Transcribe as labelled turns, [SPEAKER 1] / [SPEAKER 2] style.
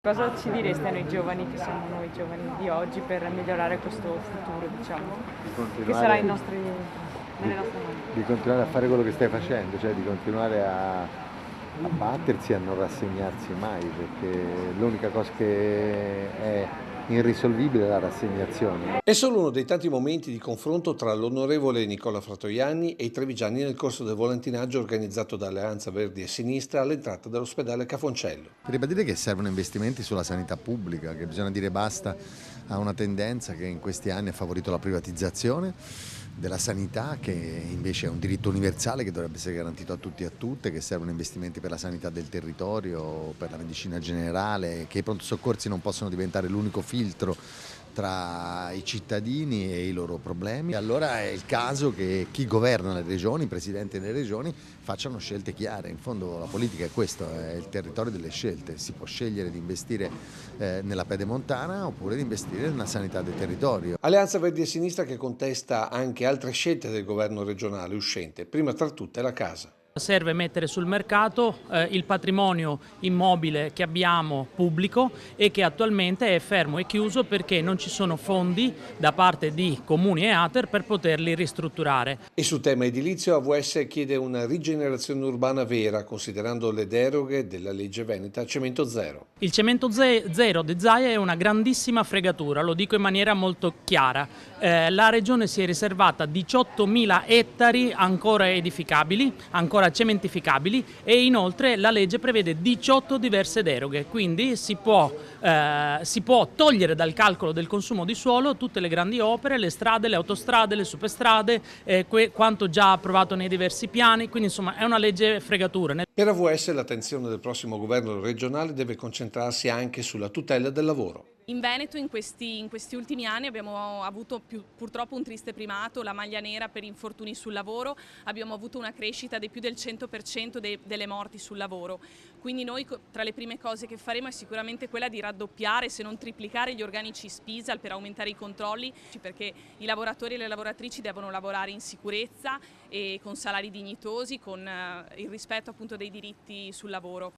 [SPEAKER 1] Cosa ci direste a noi giovani, che siamo noi giovani di oggi, per migliorare questo futuro, diciamo, che sarà nelle nostre mani?
[SPEAKER 2] Di continuare a fare quello che stai facendo, cioè di continuare a battersi e a non rassegnarsi mai, perché l'unica cosa che è irrisolvibile è la rassegnazione.
[SPEAKER 3] È solo uno dei tanti momenti di confronto tra l'onorevole Nicola Fratoianni e i trevigiani nel corso del volantinaggio organizzato da Alleanza Verdi e Sinistra all'entrata dell'ospedale Cafoncello.
[SPEAKER 2] Ribadire che servono investimenti sulla sanità pubblica, che bisogna dire basta a una tendenza che in questi anni ha favorito la privatizzazione della sanità, che invece è un diritto universale che dovrebbe essere garantito a tutti e a tutte, che servono investimenti per la sanità del territorio, per la medicina generale, che i pronto soccorsi non possono diventare l'unico filtro tra i cittadini e i loro problemi. Allora è il caso che chi governa le regioni, i presidenti delle regioni, facciano scelte chiare. In fondo la politica è questo, è il territorio delle scelte. Si può scegliere di investire nella pedemontana oppure di investire nella sanità del territorio.
[SPEAKER 3] Alleanza Verdi e Sinistra che contesta anche altre scelte del governo regionale uscente, prima tra tutte la casa.
[SPEAKER 4] Serve mettere sul mercato il patrimonio immobile che abbiamo pubblico e che attualmente è fermo e chiuso perché non ci sono fondi da parte di comuni e ATER per poterli ristrutturare.
[SPEAKER 3] E sul tema edilizio AVS chiede una rigenerazione urbana vera, considerando le deroghe della legge veneta Cemento Zero.
[SPEAKER 4] Il cemento zero di Zaia è una grandissima fregatura, lo dico in maniera molto chiara. La Regione si è riservata 18.000 ettari ancora edificabili, ancora cementificabili, e inoltre la legge prevede 18 diverse deroghe, quindi si può togliere dal calcolo del consumo di suolo tutte le grandi opere, le strade, le autostrade, le superstrade, quanto già approvato nei diversi piani, quindi insomma è una legge fregatura.
[SPEAKER 3] Per AVS l'attenzione del prossimo governo regionale deve concentrarsi anche sulla tutela del lavoro.
[SPEAKER 5] In Veneto in questi ultimi anni abbiamo avuto purtroppo un triste primato, la maglia nera per infortuni sul lavoro, abbiamo avuto una crescita di più del 100% delle morti sul lavoro. Quindi noi tra le prime cose che faremo è sicuramente quella di raddoppiare, se non triplicare, gli organici SPISAL per aumentare i controlli, perché i lavoratori e le lavoratrici devono lavorare in sicurezza e con salari dignitosi, con il rispetto appunto dei diritti sul lavoro.